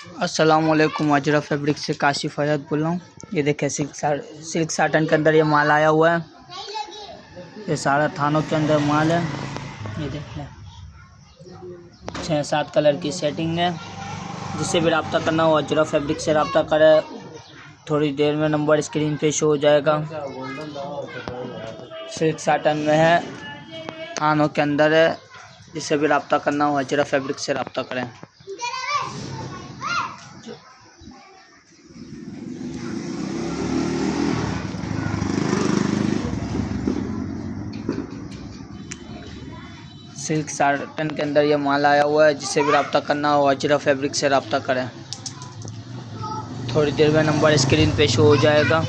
अस्सलामुअलैकुम। अजरा फैब्रिक से काशिफ फयाद बोल रहा हूँ। ये देखें सिल्क साटन के अंदर ये माल आया हुआ है। ये सारा थानों के अंदर माल है। ये देखें 6-7 कलर की सेटिंग है। जिससे भी रब्ता करना हो अजरा फैब्रिक से रब्ता करें। थोड़ी देर में नंबर स्क्रीन पे शो हो जाएगा। सिल्क साटन में है, थानों के अंदर है। जिससे भी रब्ता करना हो अजरा फैब्रिक से रब्ता करें। सिल्क साटन के अंदर ये माल आया हुआ है। जिससे भी रब्ता करना हो अजरा फैब्रिक से रब्ता करें। थोड़ी देर में नंबर स्क्रीन पे शो हो जाएगा।